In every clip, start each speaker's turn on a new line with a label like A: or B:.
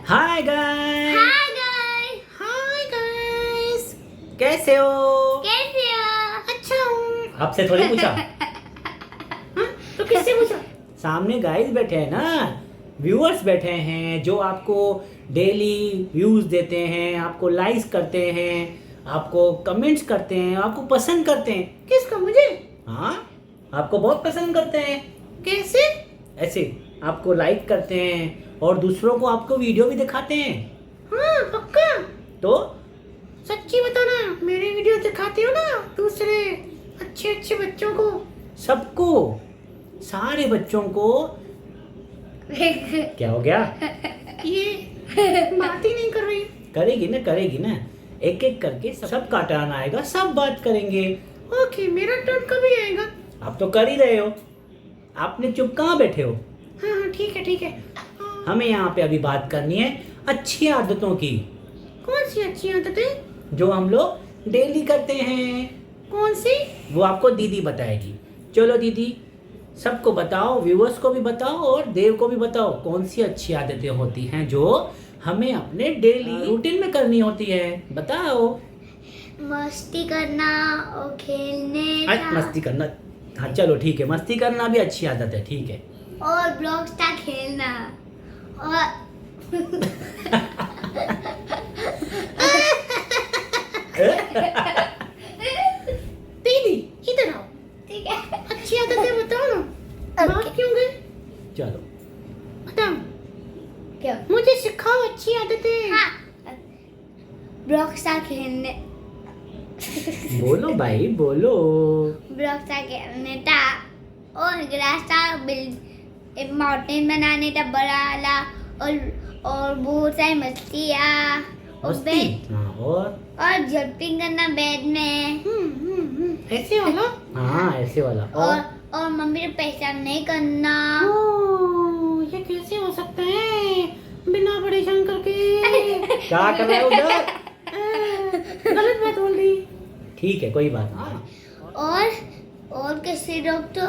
A: Hi guys.
B: Hi guys.
A: Hi guys, कैसे हो?
B: कैसे हो?
A: अच्छा हूँ। आपसे थोड़ी पूछा। हाँ? तो किससे पूछा? सामने गाइस बैठे हैं ना, व्यूअर्स बैठे हैं जो आपको डेली व्यूज देते हैं, आपको लाइक्स करते हैं, आपको कमेंट्स करते हैं, आपको पसंद करते हैं। किसको? मुझे? हाँ, आपको बहुत पसंद करते हैं। कैसे? ऐसे आपको लाइक करते हैं और दूसरों को आपको वीडियो भी दिखाते हैं। हाँ पक्का। तो सच्ची बताना, मेरे वीडियो दिखाते हो ना दूसरे अच्छे अच्छे बच्चों को? सबको, सारे बच्चों को। क्या हो गया? ये बात ही नहीं कर रही। करेगी ना, एक एक करके सब का टर्न आएगा, सब बात करेंगे। ओके, मेरा टर्न कभी आएगा? आप तो कर ही रहे हो, आपने चुप कहाँ बैठे हो? हाँ ठीक है। हमें यहाँ पे अभी बात करनी है अच्छी आदतों की। कौन सी अच्छी आदतें? जो हम लोग डेली करते हैं। कौन सी? वो आपको दीदी बताएगी। चलो दीदी, सबको बताओ, व्यूअर्स को भी बताओ और देव को भी बताओ, कौन सी अच्छी आदतें होती हैं जो हमें अपने डेली रूटीन में करनी होती है। बताओ।
B: मस्ती करना और खेलने का
A: मस्ती करना, हाँ चलो ठीक है, मस्ती करना भी अच्छी आदत है, ठीक है।
B: और ब्लॉक्स का खेलना और
A: दीदी इधर आओ,
B: ठीक है।
A: अच्छी आदतें बताओ ना। बात क्यों गई? चलो बताओ,
B: क्या?
A: मुझे सिखाओ अच्छी आदतें।
B: हाँ, ब्लॉक्स का खेलने
A: बोलो भाई बोलो।
B: ब्लॉक्स का खेलने था और ग्रास का बिल्ड एक माउंटेन बनाने था बड़ा वाला और बहुत सारी मछलियाँ और
A: मस्ती?
B: बेड
A: हाँ,
B: और जंपिंग करना बेड में।
A: ऐसे वाला? हाँ ऐसे वाला।
B: और मम्मी को परेशान नहीं करना।
A: ये कैसे हो सकता है बिना परेशान करके? क्या कर रहे हो उधर? गलत बात बोल रही। ठीक है, कोई बात नहीं।
B: और किसी लोग तो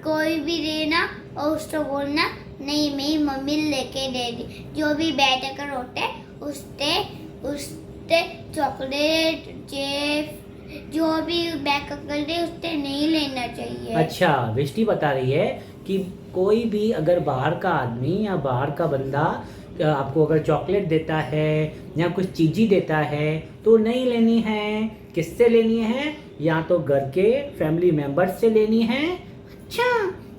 B: कोई भी देना और उसको बोलना नहीं, मेरी मम्मी लेके दे दी। जो भी बैठ कर होते उससे चॉकलेट चिप्स जो भी बैक कर दे उससे नहीं लेना चाहिए।
A: अच्छा, वृष्टि बता रही है कि कोई भी अगर बाहर का आदमी या बाहर का बंदा आपको अगर चॉकलेट देता है या कुछ चीज़ी देता है तो नहीं लेनी है। किससे लेनी है? या तो घर के फैमिली मेंबर्स से लेनी है। अच्छा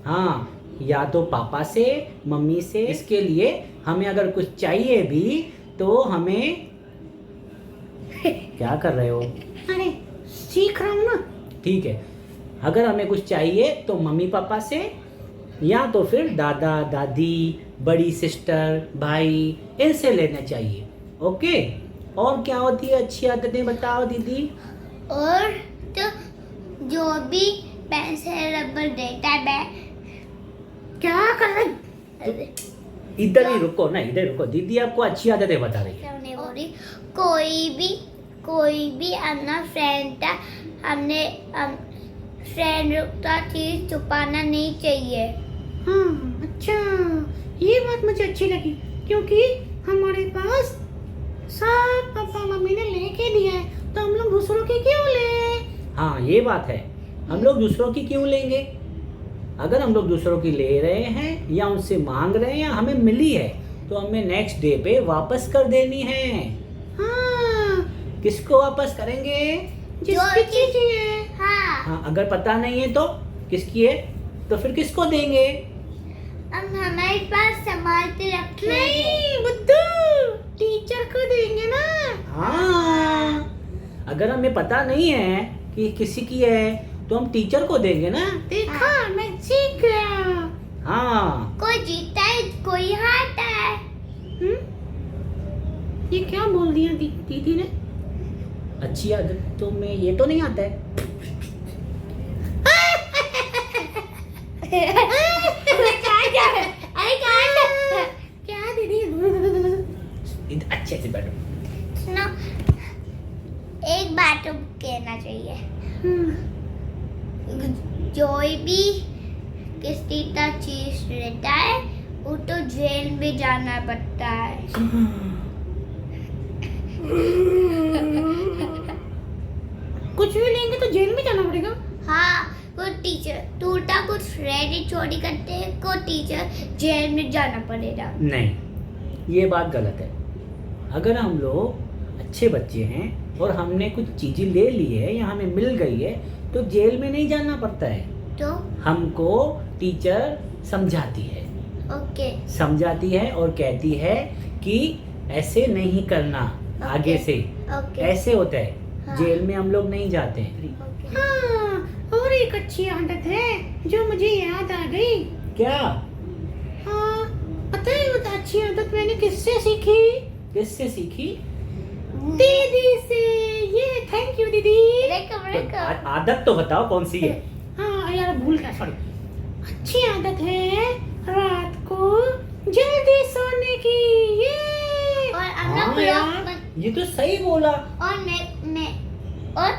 A: हाँ, या तो पापा से, मम्मी से। इसके लिए हमें अगर कुछ चाहिए भी तो हमें क्या कर रहे हो? अरे सीख रहा हूँ ना। ठीक है, अगर हमें कुछ चाहिए तो मम्मी पापा से या तो फिर दादा दादी, बड़ी सिस्टर, भाई, इनसे लेना चाहिए। ओके, और क्या होती है अच्छी आदतें बताओ दीदी।
B: और तो जो भी पेंसिल रबर देता है
A: क्या कर रहे? इधर ही रुको ना, इधर रुको। दीदी आपको अच्छी आदतें बता रही है।
B: कोई भी अपना फ्रेंड था, हमने फ्रेंड का चीज छुपाना नहीं चाहिए।
A: हाँ अच्छा, ये बात मुझे अच्छी लगी क्योंकि हमारे पास सब पापा मम्मी ने लेके दिया है तो हम लोग दूसरों की क्यों लें? हाँ ये बात है, हम लोग दूसरों की क्यों लेंगे? अगर हम लोग दूसरों की ले रहे हैं या उनसे मांग रहे हैं या हमें मिली है तो हमें नेक्स्ट डे पे वापस कर देनी है। हाँ, किसको वापस करेंगे? जिसकी चीज है। हाँ, अगर पता नहीं है तो किसकी है तो फिर किसको देंगे?
B: हम हमारे पास संभाल के रखेंगे।
A: नहीं बुद्धू, टीचर को देंगे ना। हाँ, अगर हमें पता नहीं है कि किसी की है तो हम टीचर को देंगे ना। देखा, मैं सीख गया। हाँ,
B: कोई जीता है कोई हारता है।
A: ये क्या बोल दिया दीदी ने? अच्छी आदतों में ये तो नहीं आता है। क्या दीदी? अच्छे से बैठो।
B: सुनो, एक बात तो कहना चाहिए। जो भी किसी का चीज रहता है वो तो जेल में जाना पड़ता है।
A: कुछ भी लेंगे तो जेल में जाना पड़ेगा।
B: हाँ, वो टीचर टूटा कुछ रेडी चोरी करते हैं को टीचर जेल में जाना पड़ेगा।
A: नहीं, ये बात गलत है। अगर हम लोग अच्छे बच्चे हैं और हमने कुछ चीजें ले ली है या हमें मिल गई है तो जेल में नहीं जाना पड़ता है।
B: तो
A: हमको टीचर समझाती है,
B: ओके
A: समझाती है और कहती है कि ऐसे नहीं करना, आगे से
B: ओके
A: ऐसे होता है।
B: हाँ।
A: जेल में हम लोग नहीं जाते हैं।
C: हाँ, और एक अच्छी आदत है जो मुझे याद आ गई।
A: क्या?
C: हाँ, पता है वो अच्छी आदत मैंने किससे सीखी?
A: किससे सीखी?
C: दीदी से। ये थैंक यू दीदी।
A: आदत तो बताओ कौन सी है?
C: हाँ यार, भूल गया, सॉरी। अच्छी आदत है रात को जल्दी सोने की। ये
B: और
A: हाँ
B: अपना
A: यार, ये तो सही बोला।
B: और मैं और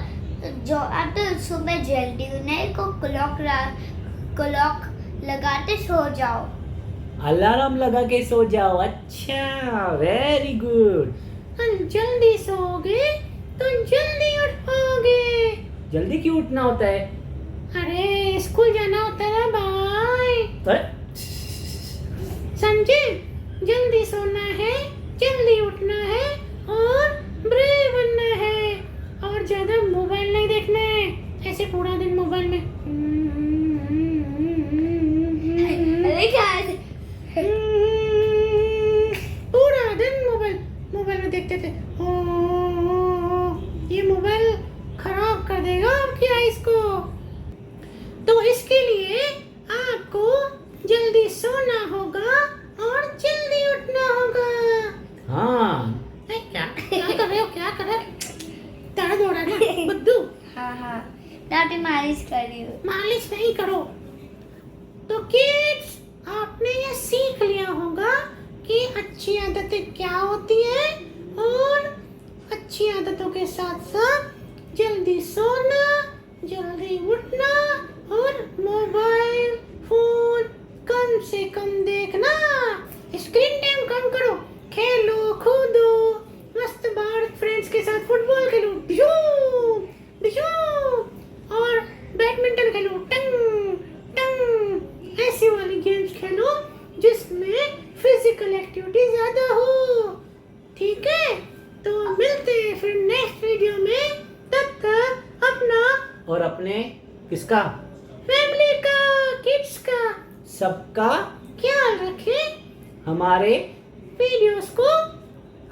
B: जो अब तो सुबह जल्दी उन्हें को क्लॉक लगाते सो जाओ।
A: अलार्म लगा के सो जाओ। अच्छा, वेरी गुड।
C: जल्दी सोओगे तो जल्दी उठोगे।
A: जल्दी क्यों उठना होता है?
C: अरे स्कूल जाना होता है ना भाई,
A: अरे,
C: समझे? जल्दी सोना है, जल्दी उठना है और ब्रेव बनना है और ज्यादा मोबाइल नहीं देखना है। ऐसे पूरा दिन मोबाइल में
B: अरे क्या
C: पूरा दिन मोबाइल में देखते थे। ये मोबाइल खराब कर देगा आपकी आइज को। तो इसके लिए आपको जल्दी सोना होगा और जल्दी उठना होगा।
A: हाँ,
C: क्या कर रहे हो? क्या कर रहे हो? दर्द हो रहा है ना बुद्धू?
B: हाँ दादी मालिश कर रही हूँ।
C: मालिश नहीं करो। तो किड्स, आपने ये सीख लिया होगा कि अच्छी आदतें क्या होती है और अच्छी आदतों के साथ साथ जल्दी सोना, जल्दी उठना और मोबाइल फोन कम से कम देखना। स्क्रीन टाइम कम करो, खेलो कूदो, मस्त बाहर फ्रेंड्स के साथ फुटबॉल खेलो, बिजू बिजू, और बैडमिंटन खेलो, टंग टंग, ऐसी वाली गेम्स खेलो जिसमें फिजिकल एक्टिविटी ज्यादा हो। ठीक है, तो मिलते हैं फिर नेक्स्ट वीडियो में। तब तक अपना
A: और अपने किसका?
C: फैमिली का, किड्स का
A: सबका
C: ख्याल रखें।
A: हमारे
C: वीडियोस को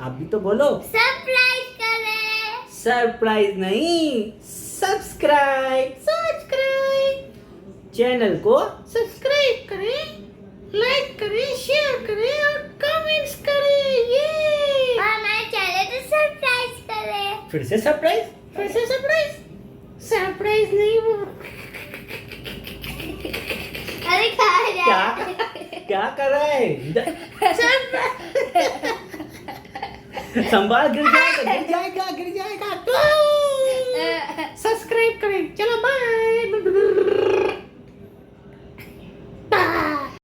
A: आप भी तो बोलो।
B: सरप्राइज करें।
A: सरप्राइज नहीं, सब्सक्राइब। चैनल को
C: सब्सक्राइब करें, लाइक करें, शेयर करें और कमेंट्स करें। ये
B: और हमारे चैनल को सरप्राइज करें।
A: फिर से सरप्राइज।
C: फिर से सरप्राइज नहीं, वो
B: अरे
A: क्या कर रहा है? संभाल, गिर जाएगा।
C: सब्सक्राइब करें। चलो बाय।